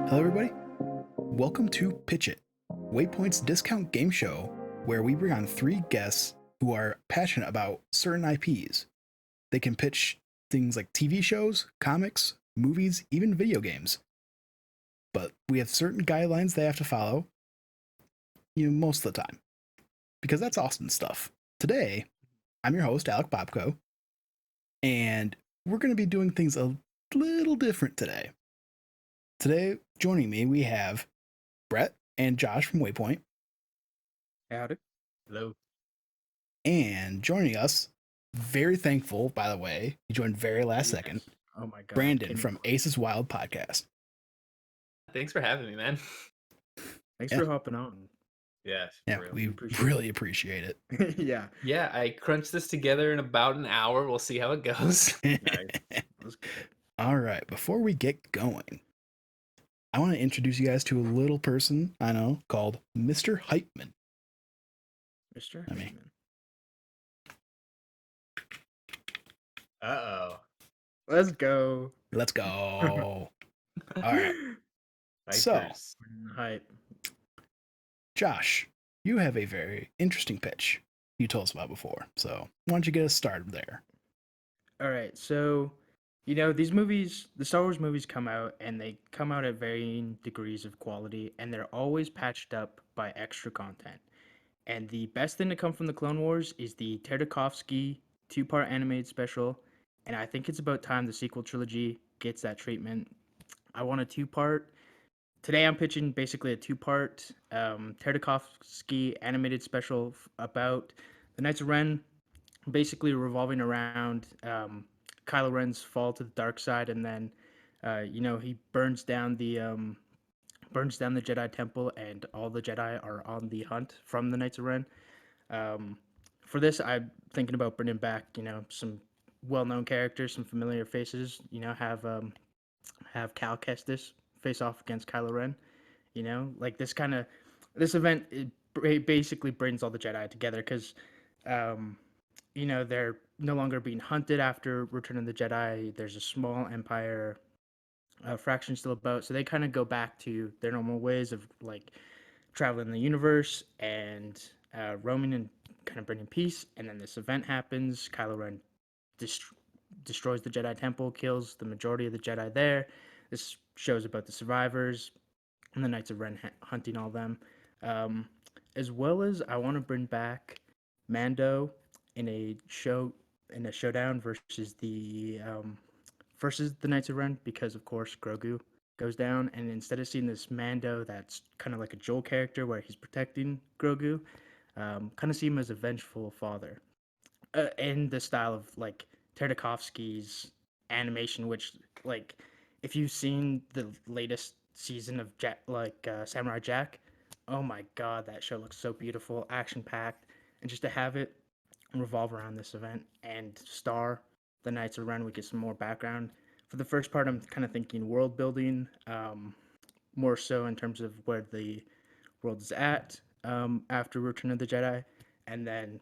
Hello, everybody. Welcome to Pitch It, Waypoint's discount game show where we bring on three guests who are passionate about certain IPs. They can pitch things like TV shows, comics, movies, even video games. But we have certain guidelines they have to follow, most of the time, because that's Austin stuff. Today, I'm your host, Alec Bobko, and we're going to be doing things a little different today. Today, joining me, we have Brett and Josh from Waypoint. Howdy. Hello. And joining us, very thankful, by the way, he joined very last second, Oh my god. Brandon from Aces Wild Podcast. Thanks for having me, man. Thanks Yeah. for hopping on. Yes. Yeah, we really appreciate it. Yeah. Yeah, I crunched this together in about an hour. We'll see how it goes. Nice. That was good. All right, before we get going, I want to introduce you guys to a little person I know called Mr. Hypeman. Mr. I mean- Hyman. Uh-oh. Let's go. Let's go. All right. So- Vipers. Hype. Josh, you have a very interesting pitch you told us about before. So why don't you get us started there? All right. So, these movies, the Star Wars movies come out and they come out at varying degrees of quality and they're always patched up by extra content. And the best thing to come from the Clone Wars is the Tartakovsky 2-part animated special. And I think it's about time the sequel trilogy gets that treatment. I want a 2-part. Today I'm pitching basically a 2-part Tartakovsky animated special about the Knights of Ren, basically revolving around Kylo Ren's fall to the dark side, and then he burns down the Jedi Temple, and all the Jedi are on the hunt from the Knights of Ren. For this, I'm thinking about bringing back, some well-known characters, some familiar faces. Have Cal Kestis face off against Kylo Ren. This event basically brings all the Jedi together because, they're no longer being hunted after Return of the Jedi. There's a small Empire fraction still about, so they kind of go back to their normal ways of like traveling the universe and roaming and kind of bringing peace. And then this event happens. Kylo Ren destroys the Jedi Temple, kills the majority of the Jedi there. This shows about the survivors and the Knights of Ren hunting all them. As well as I want to bring back Mando in a showdown versus the Knights of Ren, because of course Grogu goes down, and instead of seeing this Mando that's kind of like a Joel character where he's protecting Grogu, kind of see him as a vengeful father, in the style of like Tartakovsky's animation, which like if you've seen the latest season of Samurai Jack, oh my god, that show looks so beautiful, action packed, and just to have it revolve around this event and star the Knights of Ren, we get some more background. For the first part, I'm kind of thinking world building, more so in terms of where the world is at after Return of the Jedi, and then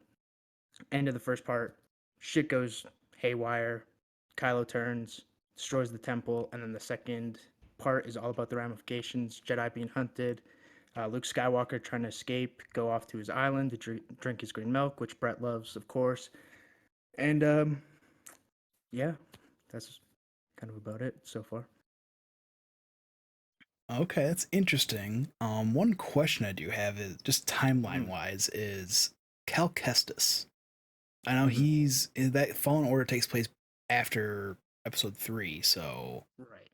end of the first part, shit goes haywire. Kylo turns, destroys the temple, and then the second part is all about the ramifications. Jedi being hunted, Luke Skywalker trying to escape, go off to his island to drink his green milk, which Brett loves, of course. And yeah, that's kind of about it so far. Okay, that's interesting. One question I do have is just timeline wise is Cal Kestis. I know he's that Fallen Order takes place after episode 3, so Right.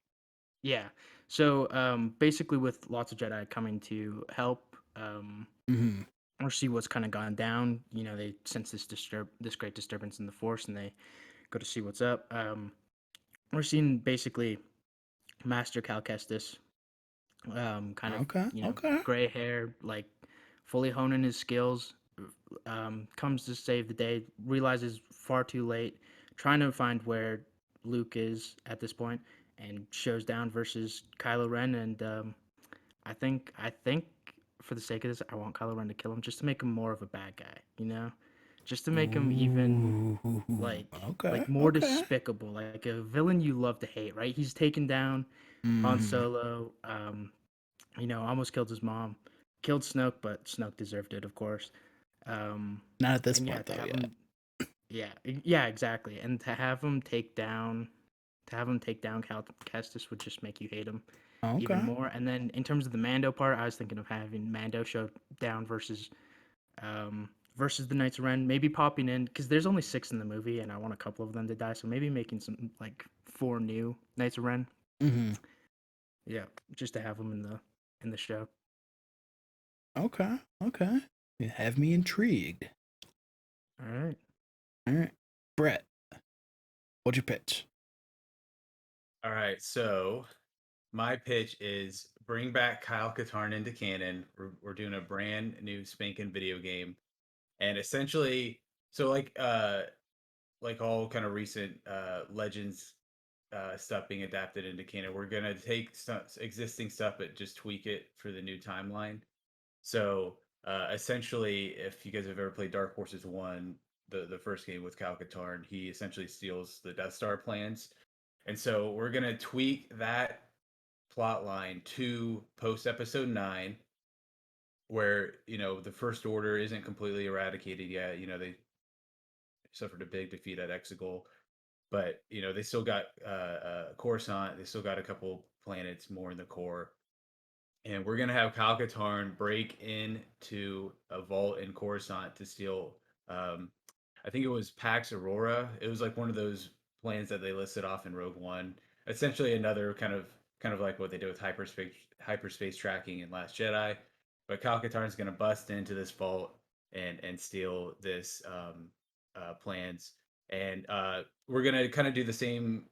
Yeah. So basically, with lots of Jedi coming to help or see what's kind of gone down, they sense this great disturbance in the Force, and they go to see what's up. We're seeing basically Master Cal Kestis, kind of gray hair, like fully honing his skills. Comes to save the day, realizes far too late, trying to find where Luke is at this point, and shows down versus Kylo Ren. And I think for the sake of this, I want Kylo Ren to kill him just to make him more of a bad guy, just to make him even like more despicable, like a villain you love to hate, right? He's taken down Han Mhm. Solo, almost killed his mom. Killed Snoke, but Snoke deserved it, of course. Um, Not at this and yeah, point to though have yet. him, yeah, exactly, and to have him take down Cal Kestis would just make you hate him even Okay. more. And then in terms of the Mando part, I was thinking of having Mando show down versus the Knights of Ren, maybe popping in because there's only 6 in the movie, and I want a couple of them to die, so maybe making some like 4 new Knights of Ren. Mhm. Yeah, just to have them in the show. Okay. Okay. You have me intrigued. All right. All right. Brett, what'd you pitch? All right, so my pitch is bring back Kyle Katarn into canon. We're doing a brand new spanking video game, and essentially, so like all kind of recent Legends stuff being adapted into canon, we're gonna take existing stuff but just tweak it for the new timeline. So essentially, if you guys have ever played Dark Forces One, the first game with Kyle Katarn, he essentially steals the Death Star plans, and so we're gonna tweak that plot line to post episode 9, where the First Order isn't completely eradicated yet. They suffered a big defeat at Exegol, but they still got Coruscant. They still got a couple planets more in the core, and we're gonna have Kyle Katarn break into a vault in Coruscant to steal. Um, I think it was Pax Aurora. It was like one of those plans that they listed off in Rogue One. Essentially, another kind of like what they did with hyperspace tracking in Last Jedi. But Kyle Katarn's gonna bust into this vault and steal this plans, and we're gonna kind of do the same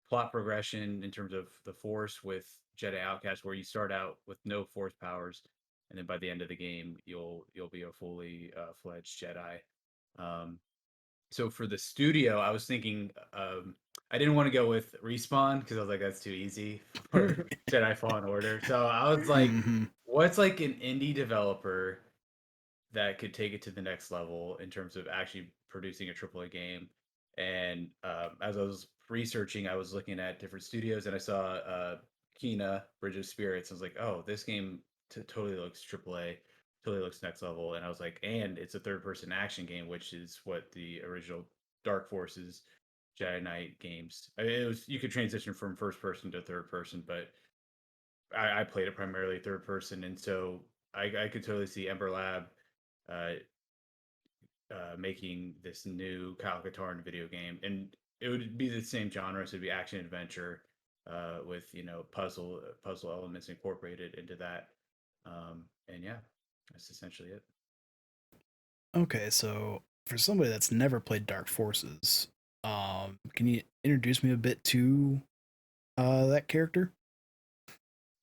plot progression in terms of the Force with Jedi Outcast, where you start out with no Force powers, and then by the end of the game, you'll be a fully fledged Jedi. Um, so for the studio, I was thinking I didn't want to go with Respawn because I was like that's too easy for Jedi Fallen Order. So I was like, Mm-hmm. what's like an indie developer that could take it to the next level in terms of actually producing a AAA game. And as I was researching, I was looking at different studios, and I saw Kina Bridge of Spirits. I was like, oh, this game totally looks AAA, totally looks next level. And I was like, and it's a third-person action game, which is what the original Dark Forces Jedi Knight games. I mean, it was you could transition from first person to third person, but I played it primarily third person, and so I could totally see Ember Lab uh, making this new Kyle Katarn video game, and it would be the same genre. So it'd be action adventure with puzzle elements incorporated into that. And yeah, that's essentially it. Okay, so for somebody that's never played Dark Forces, can you introduce me a bit to that character?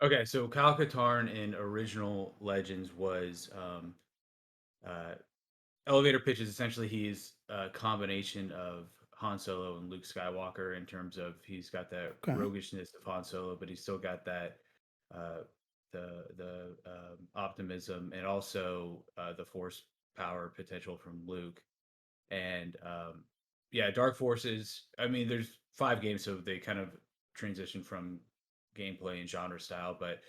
Okay, so Kyle Katarn in original Legends was uh, elevator pitch is essentially he's a combination of Han Solo and Luke Skywalker in terms of he's got that Okay. roguishness of Han Solo, but he's still got that uh, the optimism and also the Force power potential from Luke. And yeah, Dark Forces. I mean, there's 5 games, so they kind of transition from gameplay and genre style, but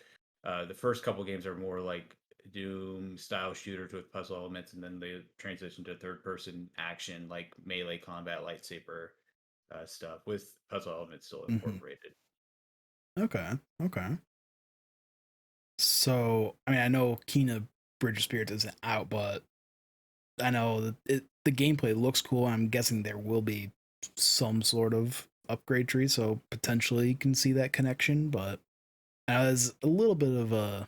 the first couple games are more like Doom style shooters with puzzle elements, and then they transition to third person action like melee combat, lightsaber stuff with puzzle elements still Mm-hmm. incorporated. Okay. Okay. So, I mean, I know Kina Bridge of Spirits isn't out, but I know that the gameplay looks cool. I'm guessing there will be some sort of upgrade tree, so potentially you can see that connection. But as a little bit of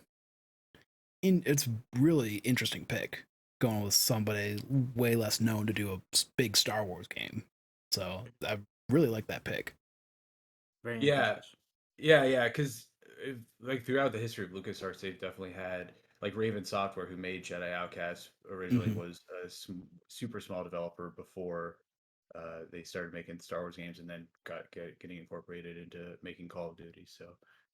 it's really interesting pick going with somebody way less known to do a big Star Wars game. So I really like that pick. Very Yeah, ambitious. yeah, because like throughout the history of LucasArts, they've definitely had like Raven Software, who made Jedi Outcast, originally Mm-hmm. was a super small developer before they started making Star Wars games, and then getting incorporated into making Call of Duty. So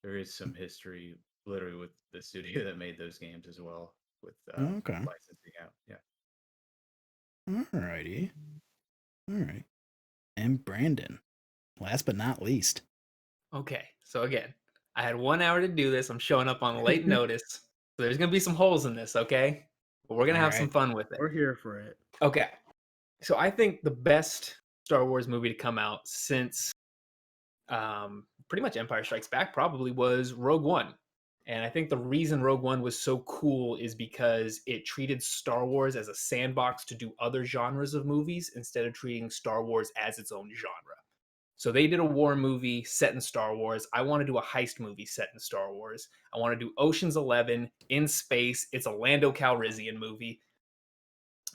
there is some history, literally, with the studio that made those games as well, with Okay. licensing out. Yeah. Alrighty. All right. And Brandon, last but not least. Okay, so again, I had 1 hour to do this. I'm showing up on late notice. So there's gonna be some holes in this, okay? But we're gonna All have some right. fun with it. We're here for it. Okay. So I think the best Star Wars movie to come out since pretty much Empire Strikes Back probably was Rogue One. And I think the reason Rogue One was so cool is because it treated Star Wars as a sandbox to do other genres of movies instead of treating Star Wars as its own genre. So they did a war movie set in Star Wars. I want to do a heist movie set in Star Wars. I want to do Ocean's 11 in space. It's a Lando Calrissian movie.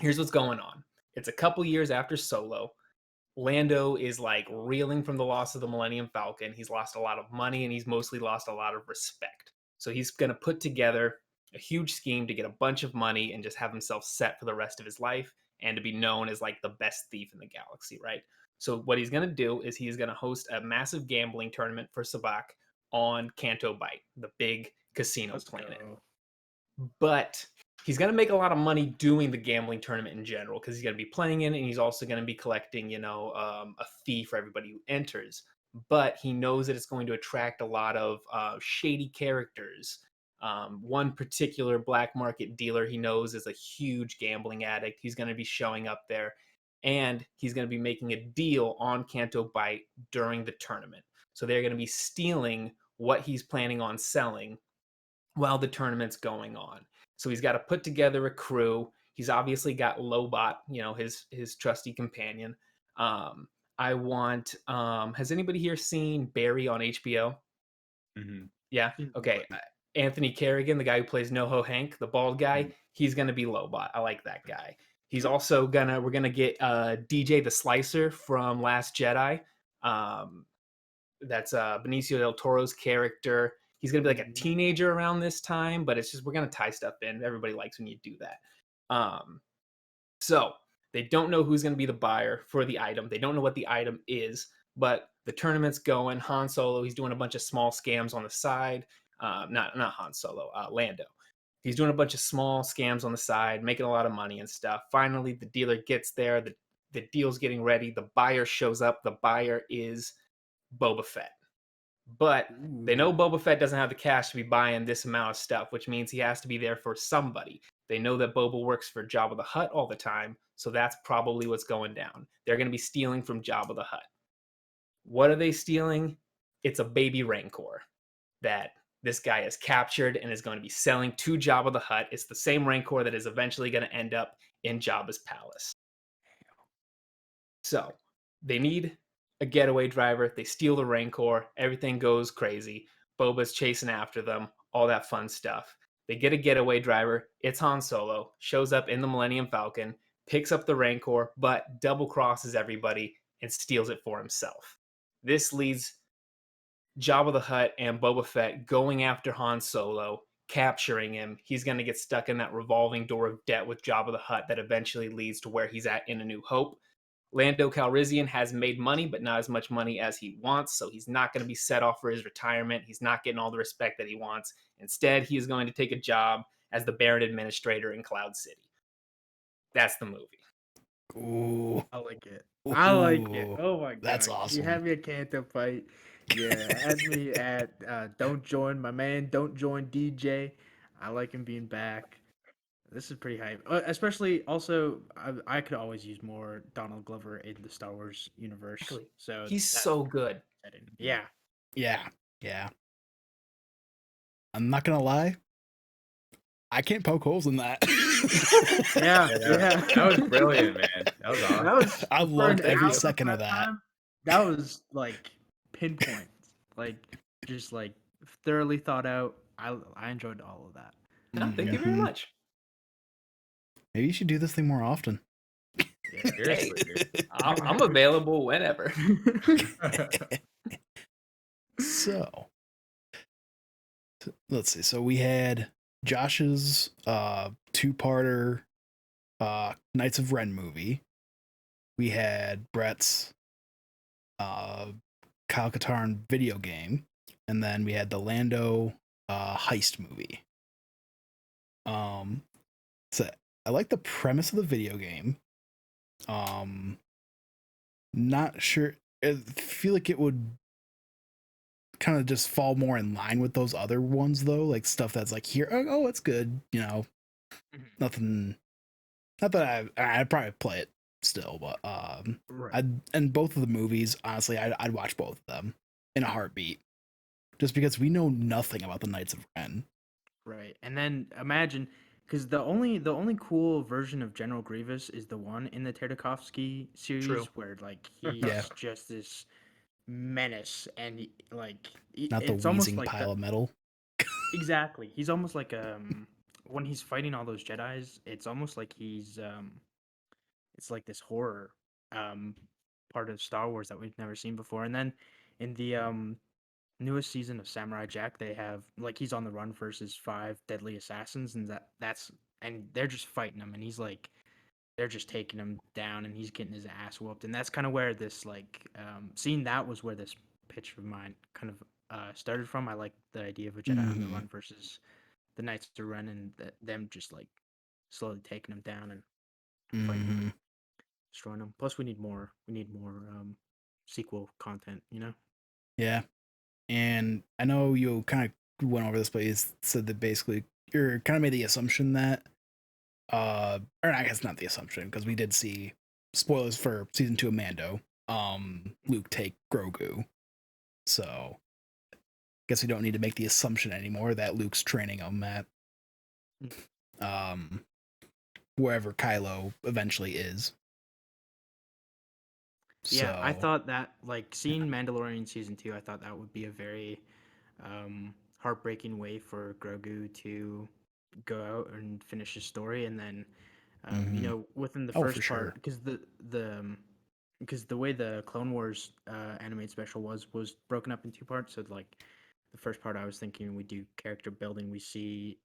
Here's what's going on. It's a couple years after Solo. Lando is like reeling from the loss of the Millennium Falcon. He's lost a lot of money and he's mostly lost a lot of respect. So he's going to put together a huge scheme to get a bunch of money and just have himself set for the rest of his life and to be known as like the best thief in the galaxy, right? So what he's going to do is he's going to host a massive gambling tournament for Sabak on Canto Bight, the big casino Let's planet. go. But he's going to make a lot of money doing the gambling tournament in general because he's going to be playing in it and he's also going to be collecting, a fee for everybody who enters. But he knows that it's going to attract a lot of shady characters. One particular black market dealer he knows is a huge gambling addict. He's going to be showing up there and he's going to be making a deal on Canto Bight during the tournament. So they're going to be stealing what he's planning on selling while the tournament's going on. So he's got to put together a crew. He's obviously got Lobot, his trusty companion. I want. Has anybody here seen Barry on HBO? Mhm. Yeah. Okay. Anthony Kerrigan, the guy who plays NoHo Hank, the bald guy, he's gonna be Lobot. I like that guy. He's also we're gonna get DJ the Slicer from Last Jedi. Um, that's Benicio del Toro's character. He's gonna be like a teenager around this time, but it's just we're gonna tie stuff in. Everybody likes when you do that. So they don't know who's gonna be the buyer for the item. They don't know what the item is, but the tournament's going. Han Solo, he's doing a bunch of small scams on the side. Not Han Solo, Lando. He's doing a bunch of small scams on the side, making a lot of money and stuff. Finally, the dealer gets there. The deal's getting ready. The buyer shows up. The buyer is Boba Fett. But they know Boba Fett doesn't have the cash to be buying this amount of stuff, which means he has to be there for somebody. They know that Boba works for Jabba the Hutt all the time, so that's probably what's going down. They're going to be stealing from Jabba the Hutt. What are they stealing? It's a baby Rancor that this guy has captured and is going to be selling to Jabba the Hutt. It's the same Rancor that is eventually going to end up in Jabba's palace. So they need a getaway driver. They steal the Rancor. Everything goes crazy. Boba's chasing after them. All that fun stuff. They get a getaway driver. It's Han Solo. Shows up in the Millennium Falcon. Picks up the Rancor, but double crosses everybody and steals it for himself. This leads Jabba the Hutt and Boba Fett going after Han Solo, capturing him. He's going to get stuck in that revolving door of debt with Jabba the Hutt that eventually leads to where he's at in A New Hope. Lando Calrissian has made money, but not as much money as he wants, so he's not going to be set off for his retirement. He's not getting all the respect that he wants. Instead, he is going to take a job as the Baron Administrator in Cloud City. That's the movie. Ooh. I like it. I like it. Ooh, Oh my god. that's You awesome. had me at Canto Fight. Yeah. Had me at Don't Join My Man. Don't Join DJ. I like him being back. This is pretty hype. Especially also, I could always use more Donald Glover in the Star Wars universe. Exactly. So He's so good. Yeah. Yeah. I'm not gonna lie. I can't poke holes in that. Yeah. That was brilliant, man. That was awesome. That was I for loved an every hour second of prep that. time, that was like pinpoint, like just like thoroughly thought out. I enjoyed all of that. No, thank you very Mhm. much. Maybe you should do this thing more often. Yeah. Seriously, dude. I'm available whenever. So let's see. So we had Josh's two-parter Knights of Ren movie. We had Brett's Kyle Katarn video game, and then we had the Lando heist movie. So I like the premise of the video game. Not sure. I feel like it would kind of just fall more in line with those other ones though, like stuff that's like here, oh, it's good, you know, Mhm. nothing. Not that I'd probably play it still, but Right. and both of the movies, honestly, I'd watch both of them in a heartbeat, just because we know nothing about the Knights of Ren. Right. And then imagine, because the only cool version of General Grievous is the one in the Tartakovsky series True. where like Yeah. he's just this menace, and like Not the it's almost wheezing like pile of metal. exactly. He's almost like when he's fighting all those Jedis, it's almost like he's it's like this horror um part of Star Wars that we've never seen before. And then in the newest season of Samurai Jack, they have like he's on the run versus 5 deadly assassins, and and they're just fighting him, and he's like they're just taking him down, and he's getting his ass whooped, and that's kind of where this like seeing that was where this pitch of mine kind of started from. I like the idea of a Jedi on the Mm-hmm. run versus the Knights of Ren, and them just like slowly taking him down and fighting him Mm-hmm. and destroying him. Plus, we need more. We need more sequel content. You know. Yeah, and I know you kind of went over this, but you said that basically you're kind of made the assumption that, or I guess not the assumption because we did see spoilers for season 2 of Mando. Luke take Grogu, so guess we don't need to make the assumption anymore that Luke's training him at Mm. um wherever Kylo eventually is. Yeah, I So, thought that like seeing Mandalorian season 2, I thought that would be a very heartbreaking way for Grogu to go out and finish his story, and then mm-hmm. within the Oh, for first part, sure. because the way the Clone Wars animated special was broken up in 2 parts. So like the first part, I was thinking we do character building. We see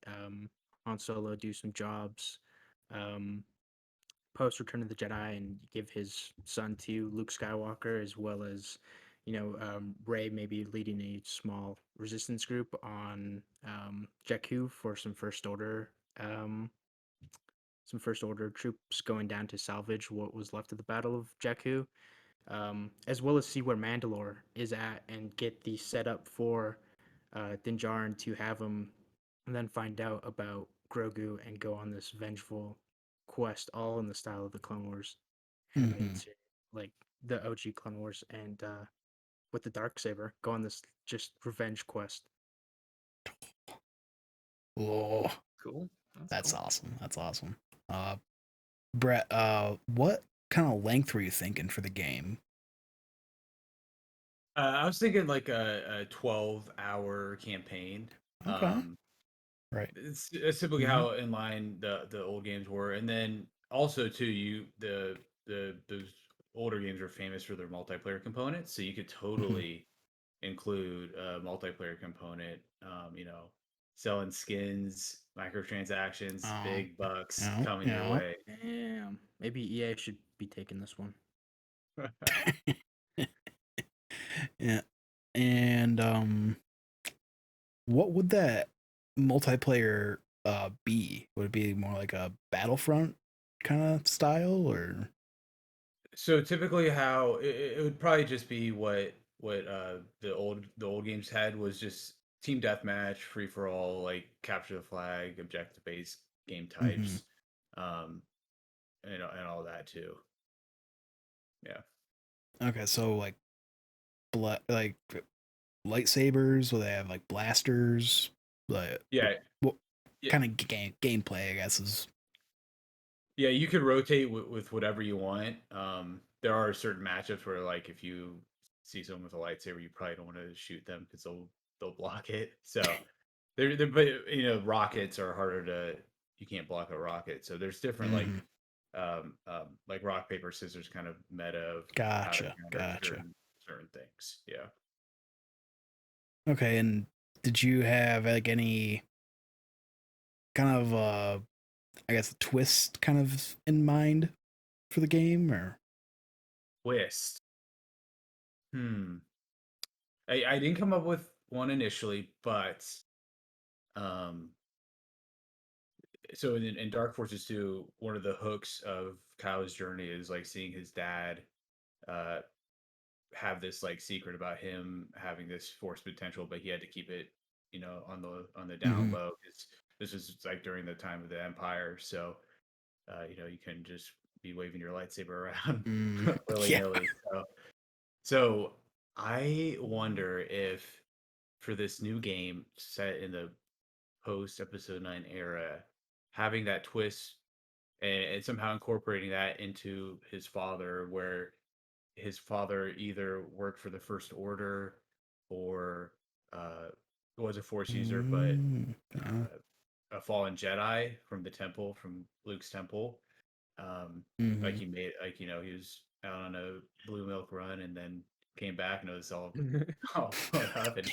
Han Solo do some jobs. Um, Post Return of the Jedi and give his son to Luke Skywalker, as well as Ray maybe leading a small resistance group on Jakku for um, some First Order troops going down to salvage what was left of the Battle of Jakku, as well as see where Mandalore is at and get the setup for Din Djarin to have him, and then find out about Grogu and go on this vengeful quest, all in the style of the Clone Wars animated Mm-hmm. series, like the OG Clone Wars, and with the dark saber, go on this just revenge quest. Oh, Cool. That's that's cool. awesome. That's awesome. Brett, what kind of length were you thinking for the game? I was thinking like a 12-hour campaign. Okay. Right. It's typically Mm-hmm. how in line the old games were, and then also too the those older games are famous for their multiplayer components, so you could Mm-hmm. totally include a multiplayer component. Selling skins, microtransactions, Oh, big bucks yeah, coming your yeah. way. Damn, maybe EA should be taking this one. Yeah. And what would that multiplayer be? Would it be more like a Battlefront kind of style or So typically, how it would probably just be what the old games had was just team deathmatch, free for all, like capture the flag, objective based game mm-hmm. types, um, and all that too. Yeah, Okay, so like like lightsabers, will they have like blasters? Like yeah, what yeah, kind of gameplay I guess is yeah. You could rotate with whatever you want. There are certain matchups where, like, if you see someone with a lightsaber, you probably don't want to shoot them because they'll block it. So but rockets are harder to, you can't block a rocket. So there's different mm-hmm. like rock paper scissors kind of meta of how to counter Gotcha. certain things. Yeah. Okay, and did you have like any kind of I guess a twist kind of in mind for the game or Twist. Hmm. I didn't come up with one initially, but um so in Dark Forces 2, one of the hooks of Kyle's journey is like seeing his dad uh have this like secret about him having this force potential, but he had to keep it, on the down Mhm. low. This was like during the time of the Empire, so you couldn't just be waving your lightsaber around willy Yeah. nilly. So I wonder if for this new game set in the post Episode 9 era, having that twist and somehow incorporating that into his father, where his father either worked for the First Order or uh, was a Force user, but Mm, yeah. a fallen Jedi from the temple, from Luke's temple. Like Mhm. he made, like he was out on a blue milk run and then came back and it was all all blown up and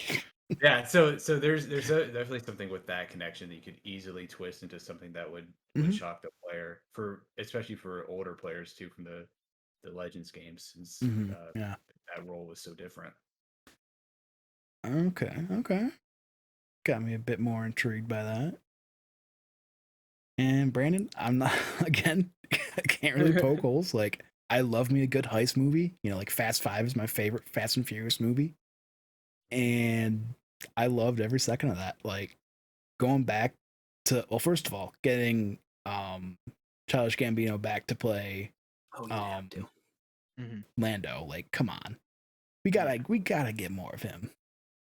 yeah. So there's definitely something with that connection that you could easily twist into something that would Mhm. shock the player, for especially for older players too, from the Legends games, since Mhm. Yeah. that role was so different. Okay. Okay. Got me a bit more intrigued by that. And Brandon, I'm not again. I can't really poke holes. Like I love me a good heist movie. Like Fast Five is my favorite Fast and Furious movie, and I loved every second of that. Like going back to, well, first of all, getting Childish Gambino back to play Oh, you have to. Mhm. Lando. Like, come on, we gotta get more of him.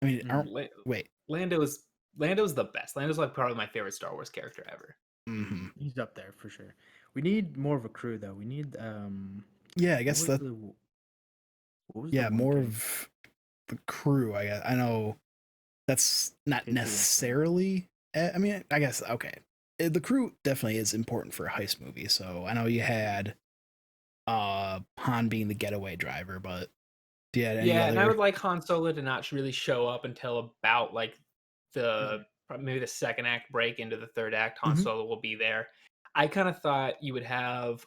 I mean, Mhm. aren't La- wait. Lando's the best. Lando's like probably my favorite Star Wars character ever. Mm-hmm. He's up there for sure. We need more of a crew though. We need Yeah, I what guess was that. the what was the Yeah, one more character? of the crew. I guess I know that's not His reaction. necessarily. I mean, I guess okay. The crew definitely is important for a heist movie. So I know you had Han being the getaway driver, but do you had any Yeah, and I other? would like Han Solo to not really show up until about like the Mhm. maybe the second act break into the third act. Han Mhm. Solo will be there. I kind of thought you would have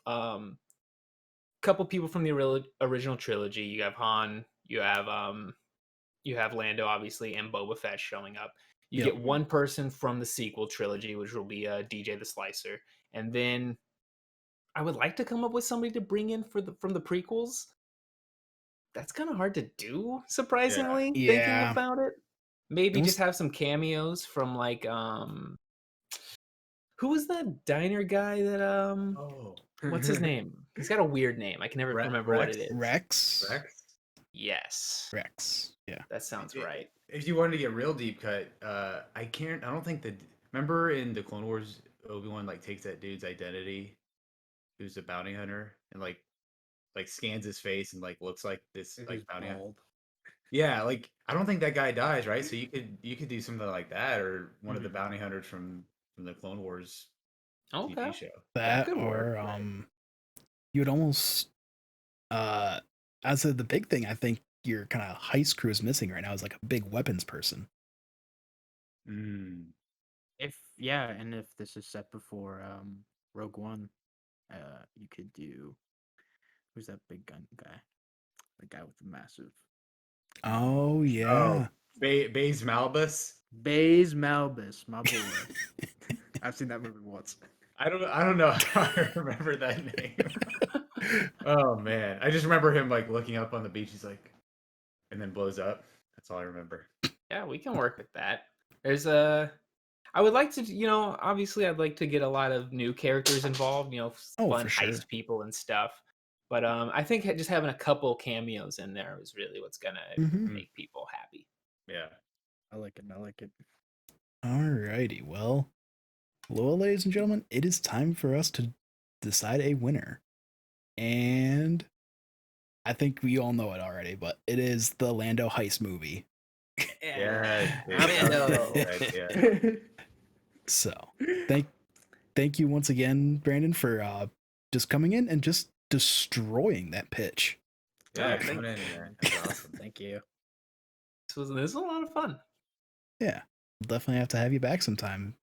couple people from the original trilogy. You have Han, you have Lando, obviously, and Boba Fett showing up. You Yep. get one person from the sequel trilogy, which will be DJ the Slicer, and then I would like to come up with somebody to bring in for the from the prequels. That's kind of hard to do, Yeah. surprisingly, thinking Yeah. about it. It Maybe just was. have some cameos from like who was that diner guy that Oh, what's his name? He's got a weird name. I can never remember what it Rex. is. Rex. Rex. Yes. Rex. Yeah. That sounds right. If you wanted to get real deep cut, I can't. I don't think that. Remember in the Clone Wars, Obi-Wan like takes that dude's identity, who's a bounty hunter, and like scans his face and like looks like this If he's like bounty hunter. bald. Yeah, like I don't think that guy dies, right? So you could do something like that, or one of the Mhm. bounty hunters from the Clone Wars Okay. TV show. That That could work. or you would almost as a, the big thing I think your kind of heist crew is missing right now is like a big weapons person. Mm. And if this is set before Rogue One, you could do who's that big gun guy? The guy with the massive Oh Oh, yeah. Baze Malbus. Baze Malbus, my boy. I've seen that movie once. I don't know how I remember that name. Oh man, I just remember him like looking up on the beach. He's like, and then blows up. That's all I remember. Yeah, we can work with that. There's a I would like to, obviously I'd like to get a lot of new characters involved, Oh, fun for sure. heist people and stuff. But I think just having a couple cameos in there is really what's gonna Mm-hmm. Mm, make people happy. yeah. I like it. I like it. Alrighty. Well, hello, ladies and gentlemen. It is time for us to decide a winner. And I think we all know it already, but it is the Lando heist movie. Yeah. Lando. Yeah. So thank you once again, Brandon, for just coming in and just destroying that pitch. Yeah, thank- coming in, man. That's awesome. Thank you. This was a lot of fun. Yeah. We'll definitely have to have you back sometime.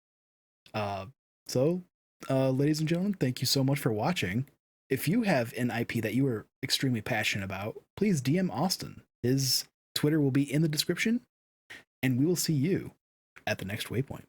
So ladies and gentlemen, thank you so much for watching. If you have an IP that you are extremely passionate about, please DM Austin. His Twitter will be in the description, and we will see you at the next waypoint.